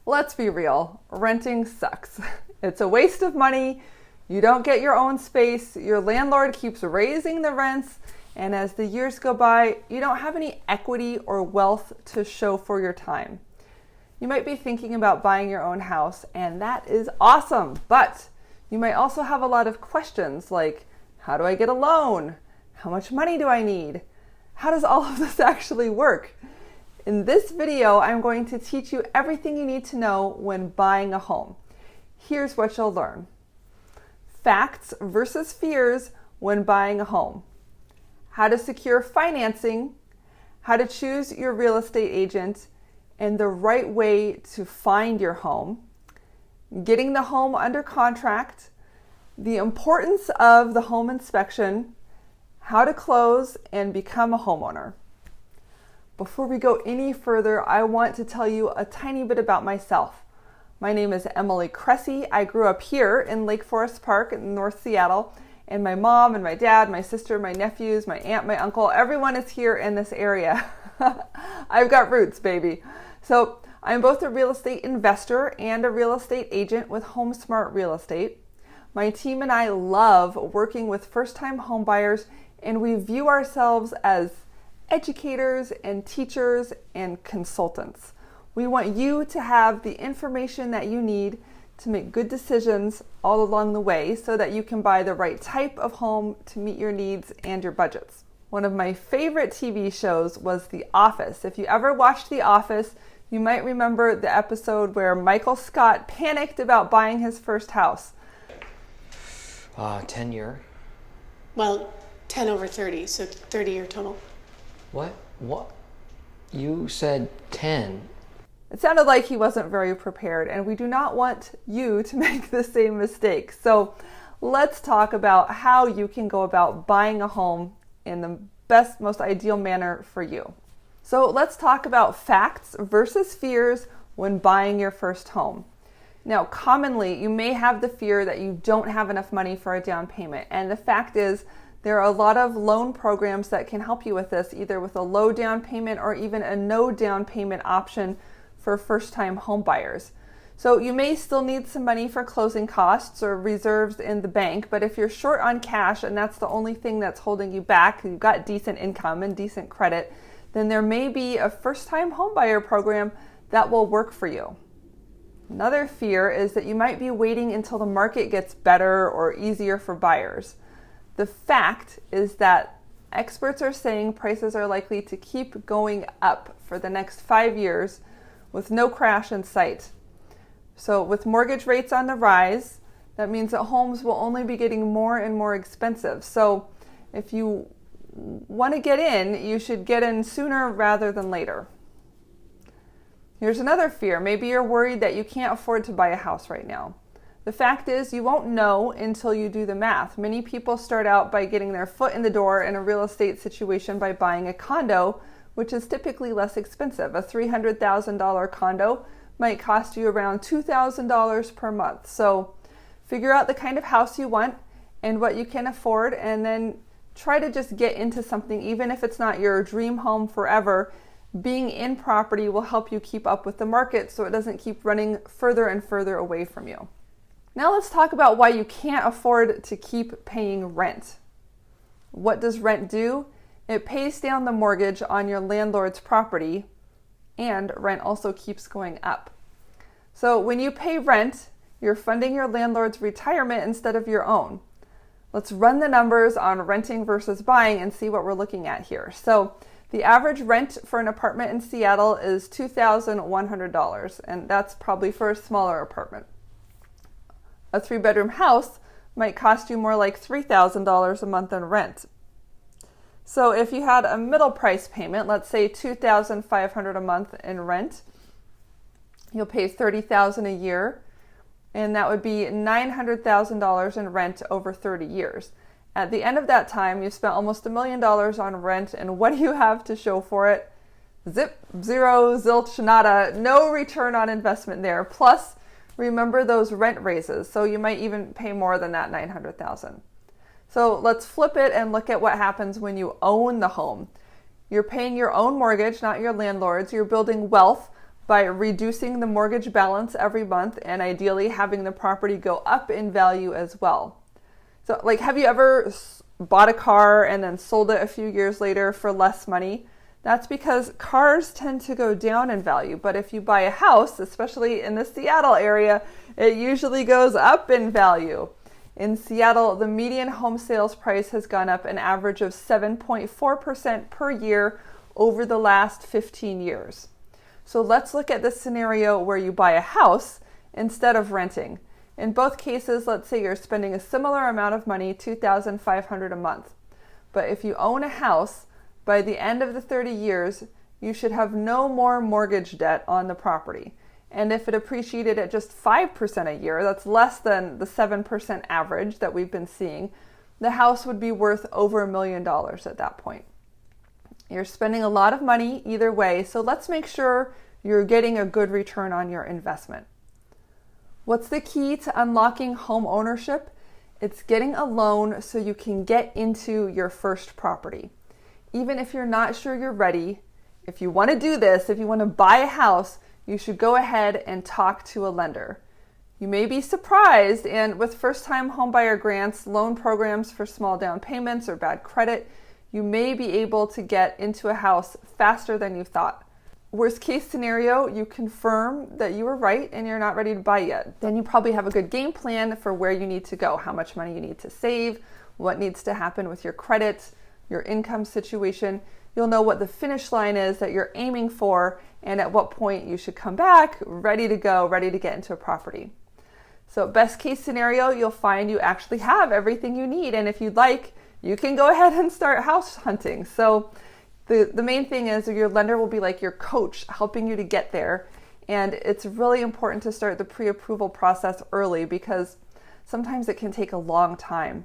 Let's be real, renting sucks. It's a waste of money. You don't get your own space. Your landlord keeps raising the rents. And as the years go by, you don't have any equity or wealth to show for your time. You might be thinking about buying your own house, and that is awesome. But you might also have a lot of questions like, how do I get a loan? How much money do I need? How does all of this actually work? In this video, I'm going to teach you everything you need to know when buying a home. Here's what you'll learn. Facts versus fears when buying a home. How to secure financing, how to choose your real estate agent, and the right way to find your home, getting the home under contract, the importance of the home inspection, how to close and become a homeowner. Before we go any further, I want to tell you a tiny bit about myself. My name is Emily Cressey. I grew up here in Lake Forest Park in North Seattle, and my mom and my dad, my sister, my nephews, my aunt, my uncle, everyone is here in this area. I've got roots, baby. So I'm both a real estate investor and a real estate agent with HomeSmart Real Estate. My team and I love working with first-time home buyers, and we view ourselves as educators and teachers and consultants. We want you to have the information that you need to make good decisions all along the way so that you can buy the right type of home to meet your needs and your budgets. One of my favorite TV shows was The Office. If you ever watched The Office, you might remember the episode where Michael Scott panicked about buying his first house. 10 year. Well, 10 over 30, so 30-year total. What? You said 10. It sounded like he wasn't very prepared, and we do not want you to make the same mistake. So let's talk about how you can go about buying a home in the best, most ideal manner for you. So let's talk about facts versus fears when buying your first home. Now, commonly, you may have the fear that you don't have enough money for a down payment, and the fact is, there are a lot of loan programs that can help you with this, either with a low down payment or even a no down payment option for first-time home buyers. So you may still need some money for closing costs or reserves in the bank, but if you're short on cash and that's the only thing that's holding you back, you've got decent income and decent credit, then there may be a first-time home buyer program that will work for you. Another fear is that you might be waiting until the market gets better or easier for buyers. The fact is that experts are saying prices are likely to keep going up for the next 5 years with no crash in sight. So with mortgage rates on the rise, that means that homes will only be getting more and more expensive. So if you want to get in, you should get in sooner rather than later. Here's another fear. Maybe you're worried that you can't afford to buy a house right now. The fact is, you won't know until you do the math. Many people start out by getting their foot in the door in a real estate situation by buying a condo, which is typically less expensive. A $300,000 condo might cost you around $2,000 per month. So figure out the kind of house you want and what you can afford, and then try to just get into something, even if it's not your dream home forever. Being in property will help you keep up with the market so it doesn't keep running further and further away from you. Now let's talk about why you can't afford to keep paying rent. What does rent do? It pays down the mortgage on your landlord's property, and rent also keeps going up. So when you pay rent, you're funding your landlord's retirement instead of your own. Let's run the numbers on renting versus buying and see what we're looking at here. So the average rent for an apartment in Seattle is $2,100, and that's probably for a smaller apartment. A 3-bedroom house might cost you more like $3,000 a month in rent. So if you had a middle price payment, let's say $2,500 a month in rent, you'll pay $30,000 a year, and that would be $900,000 in rent over 30 years. At the end of that time, you've spent almost $1 million on rent, and what do you have to show for it? Zip, zero, zilch, nada, no return on investment there. Plus, remember those rent raises, so you might even pay more than that $900,000. So let's flip it and look at what happens when you own the home. You're paying your own mortgage, not your landlord's. You're building wealth by reducing the mortgage balance every month and ideally having the property go up in value as well. So like, have you ever bought a car and then sold it a few years later for less money? That's because cars tend to go down in value, but if you buy a house, especially in the Seattle area, it usually goes up in value. In Seattle, the median home sales price has gone up an average of 7.4% per year over the last 15 years. So let's look at the scenario where you buy a house instead of renting. In both cases, let's say you're spending a similar amount of money, $2,500 a month. But if you own a house, by the end of the 30 years, you should have no more mortgage debt on the property. And if it appreciated at just 5% a year, that's less than the 7% average that we've been seeing, the house would be worth over $1 million at that point. You're spending a lot of money either way, so let's make sure you're getting a good return on your investment. What's the key to unlocking home ownership? It's getting a loan so you can get into your first property. Even if you're not sure you're ready, if you want to do this, if you want to buy a house, you should go ahead and talk to a lender. You may be surprised, and with first-time homebuyer grants, loan programs for small down payments, or bad credit, you may be able to get into a house faster than you thought. Worst case scenario, you confirm that you were right and you're not ready to buy yet. Then you probably have a good game plan for where you need to go, how much money you need to save, what needs to happen with your credit, your income situation. You'll know what the finish line is that you're aiming for and at what point you should come back ready to go, ready to get into a property. So best case scenario, you'll find you actually have everything you need. And if you'd like, you can go ahead and start house hunting. So the main thing is your lender will be like your coach, helping you to get there. And it's really important to start the pre-approval process early because sometimes it can take a long time.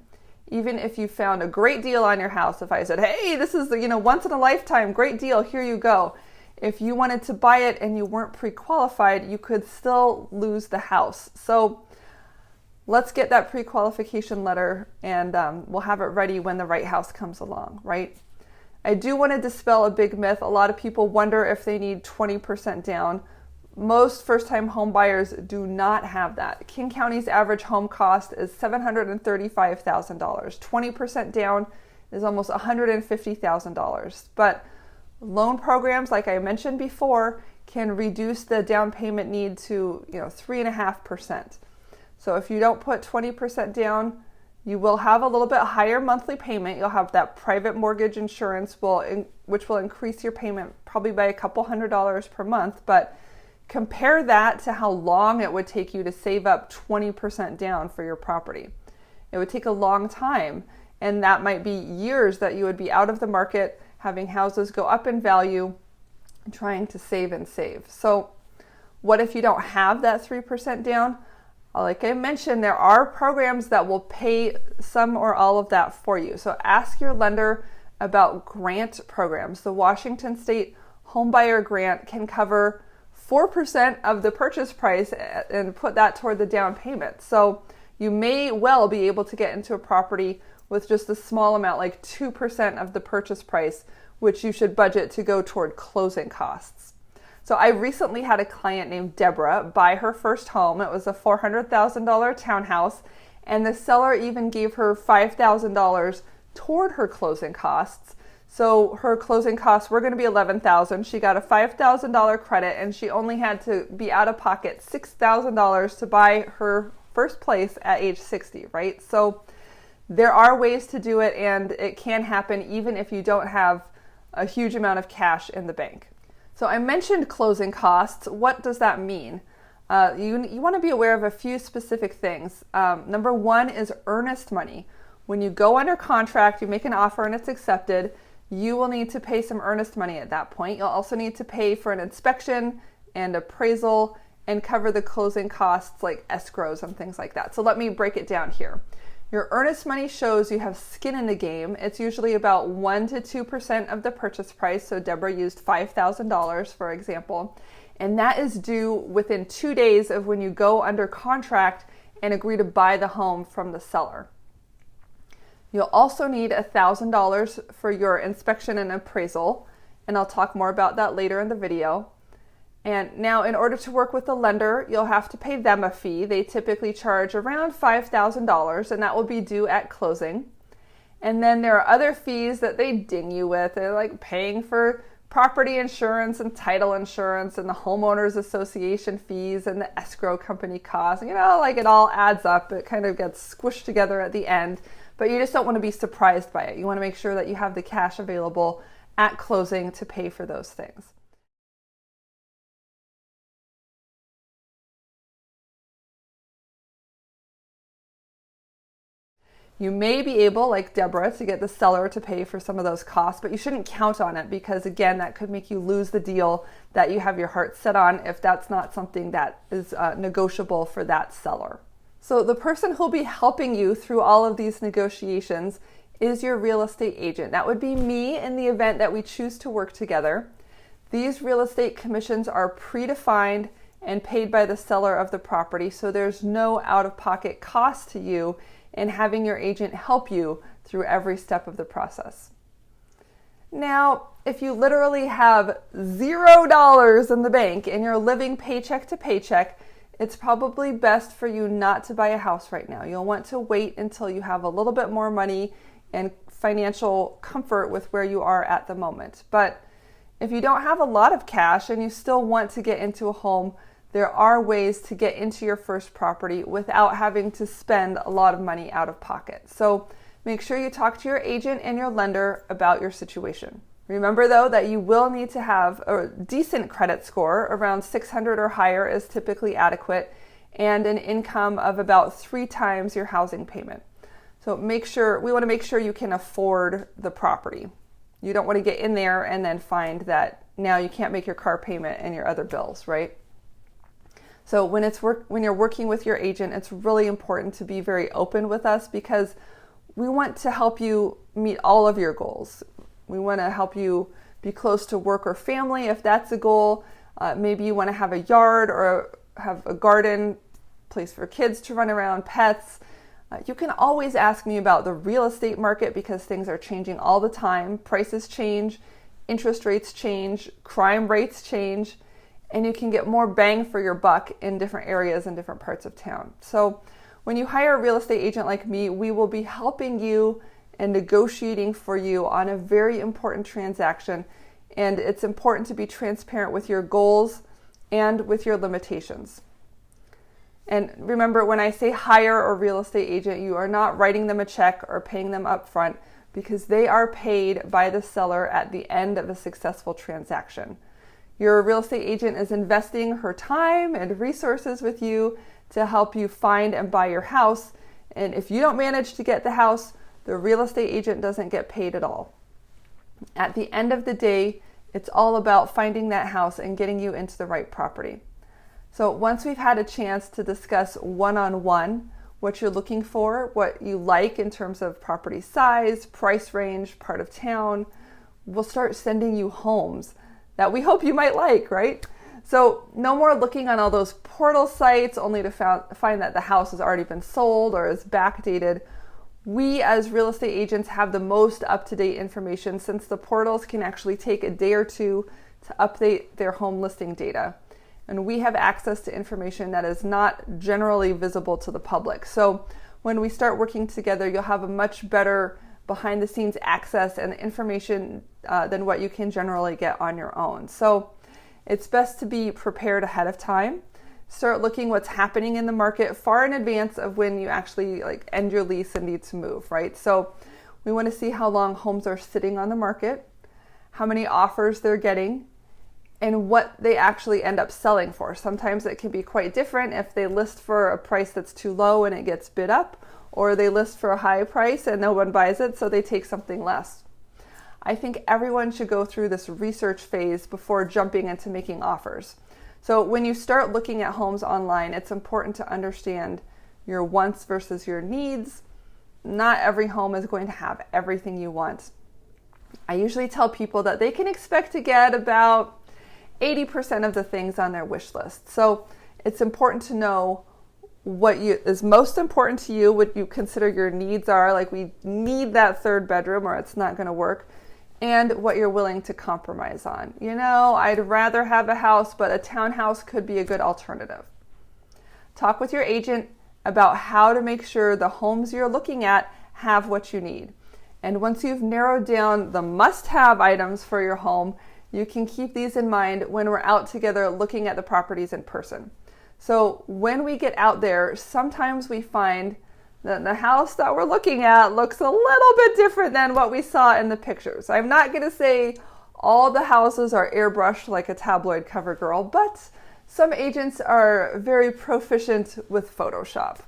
Even if you found a great deal on your house, if I said, hey, this is once in a lifetime, great deal, here you go. If you wanted to buy it and you weren't pre-qualified, you could still lose the house. So let's get that pre-qualification letter and we'll have it ready when the right house comes along, right? I do want to dispel a big myth. A lot of people wonder if they need 20% down. Most first-time home buyers do not have that. King County's average home cost is $735,000. 20% down is almost $150,000. But loan programs, like I mentioned before, can reduce the down payment need to 3.5%. So if you don't put 20% down, you will have a little bit higher monthly payment. You'll have that private mortgage insurance, which will increase your payment probably by a couple $100s per month. But compare that to how long it would take you to save up 20% down for your property. It would take a long time, and that might be years that you would be out of the market, having houses go up in value, trying to save and save. So what if you don't have that 3% down? Like I mentioned, there are programs that will pay some or all of that for you. So ask your lender about grant programs. The Washington State Homebuyer Grant can cover 4% of the purchase price and put that toward the down payment. So you may well be able to get into a property with just a small amount, like 2% of the purchase price, which you should budget to go toward closing costs. So I recently had a client named Deborah buy her first home. It was a $400,000 townhouse, and the seller even gave her $5,000 toward her closing costs. So her closing costs were going to be $11,000. She got a $5,000 credit, and she only had to be out of pocket $6,000 to buy her first place at age 60, right? So there are ways to do it, and it can happen even if you don't have a huge amount of cash in the bank. So I mentioned closing costs. What does that mean? You want to be aware of a few specific things. Number one is earnest money. When you go under contract, you make an offer and it's accepted, you will need to pay some earnest money at that point. You'll also need to pay for an inspection and appraisal and cover the closing costs like escrows and things like that. So let me break it down here. Your earnest money shows you have skin in the game. It's usually about 1 to 2% of the purchase price. So Deborah used $5,000, for example, and that is due within 2 days of when you go under contract and agree to buy the home from the seller. You'll also need $1,000 for your inspection and appraisal, and I'll talk more about that later in the video. And now in order to work with the lender, you'll have to pay them a fee. They typically charge around $5,000, and that will be due at closing. And then there are other fees that they ding you with. They're like paying for property insurance and title insurance and the homeowners association fees and the escrow company costs. Like it all adds up. It kind of gets squished together at the end, but you just don't want to be surprised by it. You want to make sure that you have the cash available at closing to pay for those things. You may be able, like Deborah, to get the seller to pay for some of those costs, but you shouldn't count on it because, again, that could make you lose the deal that you have your heart set on if that's not something that is negotiable for that seller. So the person who'll be helping you through all of these negotiations is your real estate agent. That would be me in the event that we choose to work together. These real estate commissions are predefined and paid by the seller of the property, so there's no out-of-pocket cost to you in having your agent help you through every step of the process. Now, if you literally have $0 in the bank and you're living paycheck to paycheck, it's probably best for you not to buy a house right now. You'll want to wait until you have a little bit more money and financial comfort with where you are at the moment. But if you don't have a lot of cash and you still want to get into a home, there are ways to get into your first property without having to spend a lot of money out of pocket. So make sure you talk to your agent and your lender about your situation. Remember though that you will need to have a decent credit score. Around 600 or higher is typically adequate, and an income of about 3 times your housing payment. So we want to make sure you can afford the property. You don't want to get in there and then find that now you can't make your car payment and your other bills, right? So when you're working with your agent, it's really important to be very open with us because we want to help you meet all of your goals. We want to help you be close to work or family if that's a goal. Maybe you want to have a yard or have a garden, place for kids to run around, pets. You can always ask me about the real estate market because things are changing all the time. Prices change, interest rates change, crime rates change, and you can get more bang for your buck in different areas and different parts of town. So when you hire a real estate agent like me, we will be helping you and negotiating for you on a very important transaction. And it's important to be transparent with your goals and with your limitations. And remember, when I say hire a real estate agent, you are not writing them a check or paying them up front because they are paid by the seller at the end of a successful transaction. Your real estate agent is investing her time and resources with you to help you find and buy your house. And if you don't manage to get the house, the real estate agent doesn't get paid at all. At the end of the day, it's all about finding that house and getting you into the right property. So once we've had a chance to discuss one-on-one what you're looking for, what you like in terms of property size, price range, part of town, we'll start sending you homes that we hope you might like, right? So no more looking on all those portal sites only to find that the house has already been sold or is backdated. We as real estate agents have the most up-to-date information since the portals can actually take a day or two to update their home listing data. And we have access to information that is not generally visible to the public. So when we start working together, you'll have a much better behind the scenes access and information than what you can generally get on your own. So it's best to be prepared ahead of time. Start looking what's happening in the market far in advance of when you actually end your lease and need to move, right? So we want to see how long homes are sitting on the market, how many offers they're getting, and what they actually end up selling for. Sometimes it can be quite different if they list for a price that's too low and it gets bid up, or they list for a high price and no one buys it, so they take something less. I think everyone should go through this research phase before jumping into making offers. So when you start looking at homes online, it's important to understand your wants versus your needs. Not every home is going to have everything you want. I usually tell people that they can expect to get about 80% of the things on their wish list. So it's important to know what is most important to you, what you consider your needs are. Like, we need that third bedroom or it's not going to work. and what you're willing to compromise on. I'd rather have a house, but a townhouse could be a good alternative. Talk with your agent about how to make sure the homes you're looking at have what you need. And once you've narrowed down the must-have items for your home, you can keep these in mind when we're out together looking at the properties in person. So when we get out there, sometimes we find that the house that we're looking at looks a little bit different than what we saw in the pictures. I'm not going to say all the houses are airbrushed like a tabloid cover girl, but some agents are very proficient with Photoshop.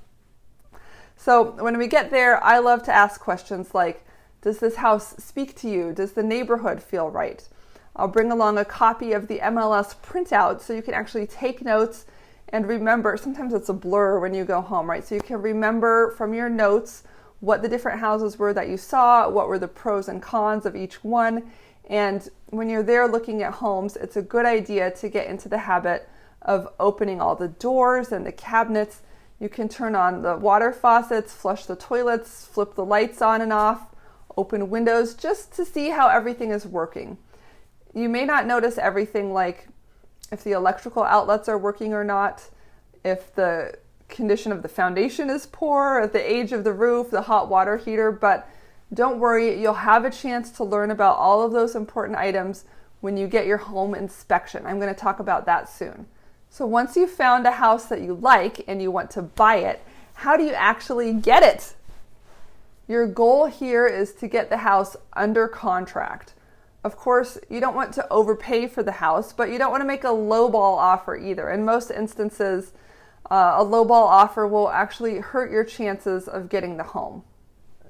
So when we get there, I love to ask questions like, does this house speak to you? Does the neighborhood feel right? I'll bring along a copy of the MLS printout so you can actually take notes and remember. Sometimes it's a blur when you go home, right? So you can remember from your notes what the different houses were that you saw, what were the pros and cons of each one. And when you're there looking at homes, it's a good idea to get into the habit of opening all the doors and the cabinets. You can turn on the water faucets, flush the toilets, flip the lights on and off, open windows just to see how everything is working. You may not notice everything, like if the electrical outlets are working or not, if the condition of the foundation is poor, if the age of the roof, the hot water heater, but don't worry, you'll have a chance to learn about all of those important items when you get your home inspection. I'm going to talk about that soon. So once you've found a house that you like and you want to buy it, how do you actually get it? Your goal here is to get the house under contract. Of course, you don't want to overpay for the house, but you don't want to make a lowball offer either. In most instances, a lowball offer will actually hurt your chances of getting the home.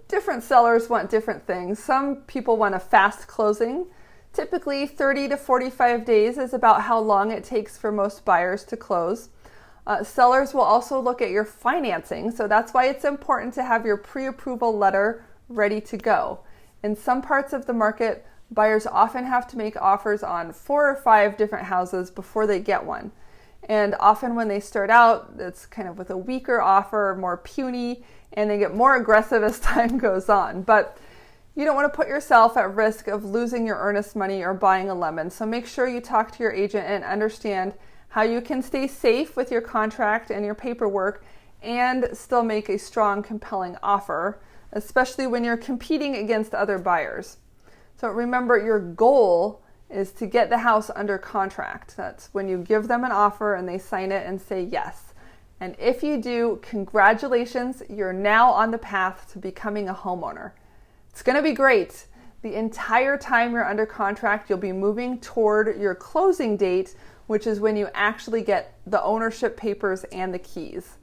Different sellers want different things. Some people want a fast closing. Typically, 30 to 45 days is about how long it takes for most buyers to close. Sellers will also look at your financing, so that's why it's important to have your pre-approval letter ready to go. In some parts of the market, buyers often have to make offers on 4 or 5 different houses before they get one. And often when they start out, it's kind of with a weaker offer, more puny, and they get more aggressive as time goes on. But you don't want to put yourself at risk of losing your earnest money or buying a lemon. So make sure you talk to your agent and understand how you can stay safe with your contract and your paperwork and still make a strong, compelling offer, especially when you're competing against other buyers. So remember, your goal is to get the house under contract. That's when you give them an offer and they sign it and say yes. And if you do, congratulations, you're now on the path to becoming a homeowner. It's going to be great. The entire time you're under contract, you'll be moving toward your closing date, which is when you actually get the ownership papers and the keys.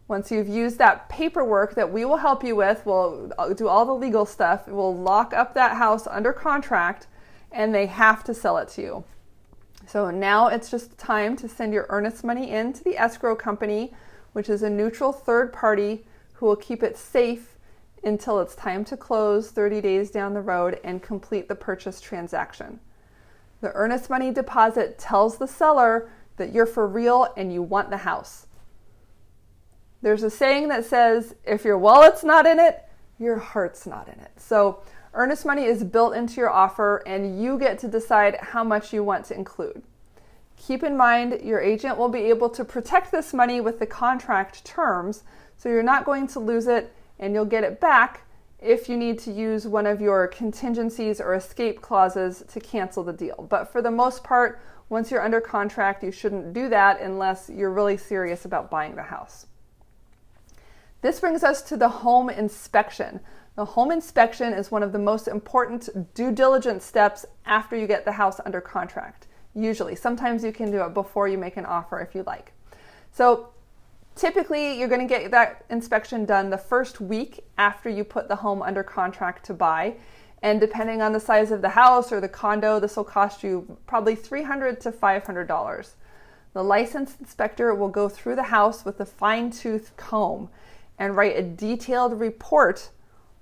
Once you've used that paperwork that we will help you with, we'll do all the legal stuff, we'll lock up that house under contract, and they have to sell it to you. So now it's just time to send your earnest money in to the escrow company, which is a neutral third party who will keep it safe until it's time to close 30 days down the road and complete the purchase transaction. The earnest money deposit tells the seller that you're for real and you want the house. There's a saying that says, if your wallet's not in it, your heart's not in it. So earnest money is built into your offer and you get to decide how much you want to include. Keep in mind, your agent will be able to protect this money with the contract terms, so you're not going to lose it and you'll get it back if you need to use one of your contingencies or escape clauses to cancel the deal. But for the most part, once you're under contract, you shouldn't do that unless you're really serious about buying the house. This brings us to the home inspection. The home inspection is one of the most important due diligence steps after you get the house under contract. Usually, sometimes you can do it before you make an offer if you like. So typically, you're going to get that inspection done the first week after you put the home under contract to buy. And depending on the size of the house or the condo, this will cost you probably $300 to $500. The licensed inspector will go through the house with a fine-tooth comb and write a detailed report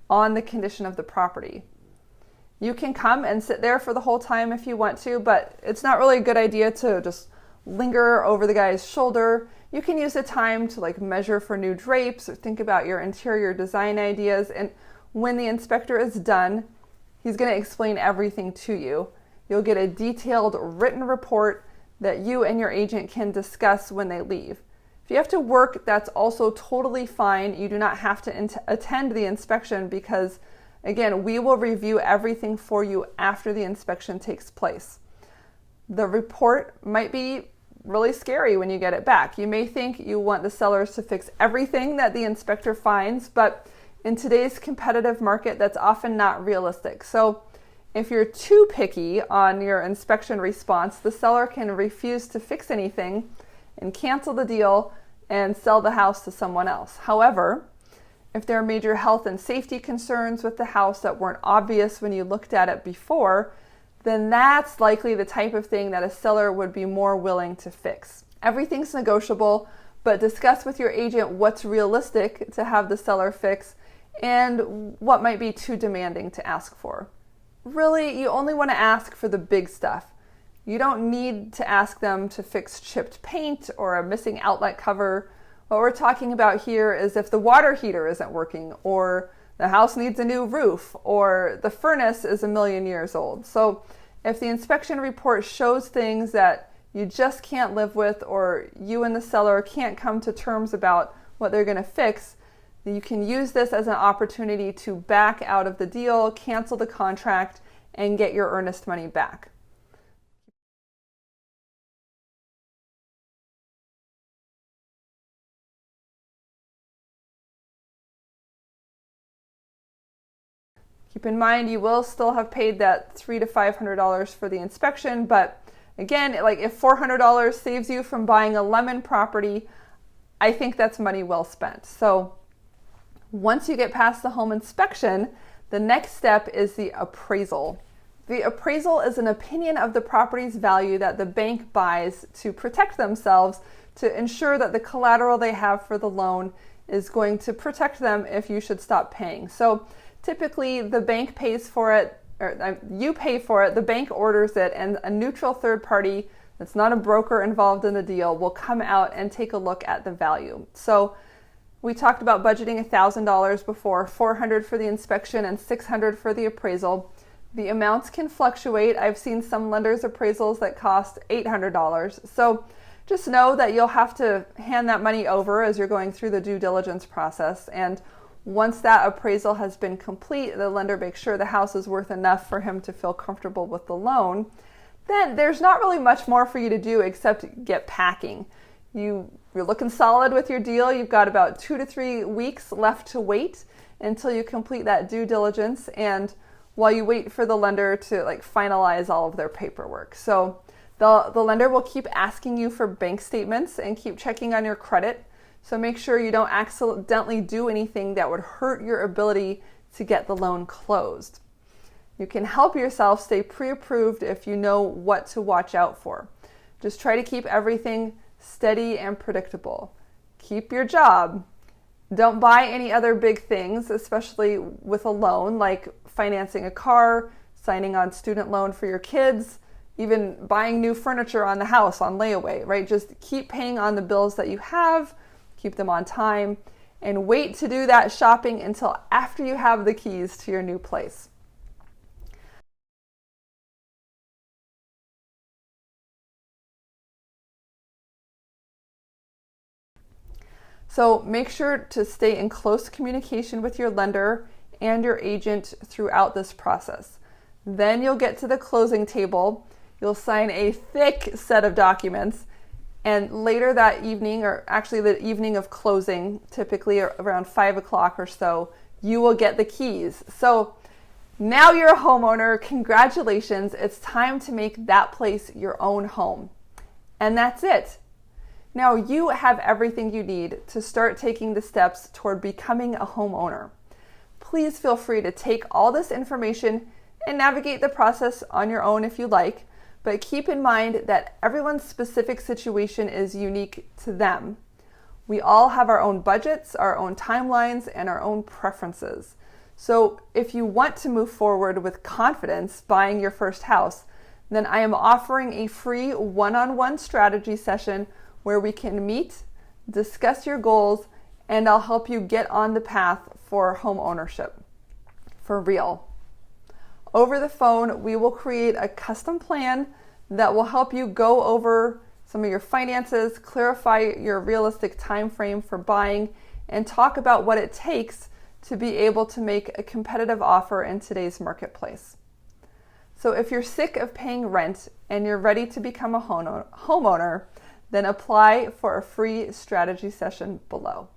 on the condition of the property. You can come and sit there for the whole time if you want to, but it's not really a good idea to just linger over the guy's shoulder. You can use the time to measure for new drapes or think about your interior design ideas. And when the inspector is done, He's going to explain everything to you. You'll get a detailed written report that you and your agent can discuss when they leave. If you have to work, that's also totally fine. You do not have to attend the inspection because, again, we will review everything for you after the inspection takes place. The report might be really scary when you get it back. You may think you want the sellers to fix everything that the inspector finds, but in today's competitive market, that's often not realistic. So if you're too picky on your inspection response, the seller can refuse to fix anything and cancel the deal and sell the house to someone else. However, if there are major health and safety concerns with the house that weren't obvious when you looked at it before, then that's likely the type of thing that a seller would be more willing to fix. Everything's negotiable, but discuss with your agent what's realistic to have the seller fix and what might be too demanding to ask for. Really, you only want to ask for the big stuff. You don't need to ask them to fix chipped paint or a missing outlet cover. What we're talking about here is if the water heater isn't working, or the house needs a new roof, or the furnace is 1,000,000 years old. So if the inspection report shows things that you just can't live with, or you and the seller can't come to terms about what they're going to fix, then you can use this as an opportunity to back out of the deal, cancel the contract, and get your earnest money back. Keep in mind, you will still have paid that $300 to $500 for the inspection, but again, like if $400 saves you from buying a lemon property, I think that's money well spent. So once you get past the home inspection, the next step is the appraisal. The appraisal is an opinion of the property's value that the bank buys to protect themselves, to ensure that the collateral they have for the loan is going to protect them if you should stop paying. So typically the bank pays for it, or you pay for it, the bank orders it, and a neutral third party that's not a broker involved in the deal will come out and take a look at the value. So we talked about budgeting $1,000 before, $400 for the inspection and $600 for the appraisal. The amounts can fluctuate. I've seen some lenders' appraisals that cost $800. So just know that you'll have to hand that money over as you're going through the due diligence process. And once that appraisal has been complete, the lender makes sure the house is worth enough for him to feel comfortable with the loan. Then there's not really much more for you to do except get packing. You're looking solid with your deal. You've got about 2 to 3 weeks left to wait until you complete that due diligence, and while you wait for the lender to finalize all of their paperwork. So the lender will keep asking you for bank statements and keep checking on your credit. So make sure you don't accidentally do anything that would hurt your ability to get the loan closed. You can help yourself stay pre-approved if you know what to watch out for. Just try to keep everything steady and predictable. Keep your job. Don't buy any other big things, especially with a loan, like financing a car, signing on student loan for your kids, even buying new furniture on the house on layaway, right? Just keep paying on the bills that you have, keep them on time, and wait to do that shopping until after you have the keys to your new place. So make sure to stay in close communication with your lender and your agent throughout this process. Then you'll get to the closing table. You'll sign a thick set of documents, and later that evening, or actually the evening of closing, typically around 5 o'clock or so, you will get the keys. So now you're a homeowner. Congratulations. It's time to make that place your own home. And that's it. Now you have everything you need to start taking the steps toward becoming a homeowner. Please feel free to take all this information and navigate the process on your own if you like, but keep in mind that everyone's specific situation is unique to them. We all have our own budgets, our own timelines, and our own preferences. So if you want to move forward with confidence buying your first house, then I am offering a free one-on-one strategy session where we can meet, discuss your goals, and I'll help you get on the path for home ownership. For real. Over the phone, we will create a custom plan that will help you go over some of your finances, clarify your realistic time frame for buying, and talk about what it takes to be able to make a competitive offer in today's marketplace. So if you're sick of paying rent and you're ready to become a homeowner, then apply for a free strategy session below.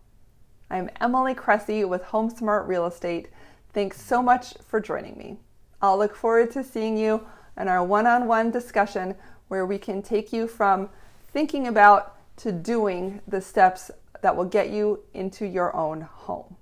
I'm Emily Cressey with HomeSmart Real Estate. Thanks so much for joining me. I'll look forward to seeing you in our one-on-one discussion where we can take you from thinking about to doing the steps that will get you into your own home.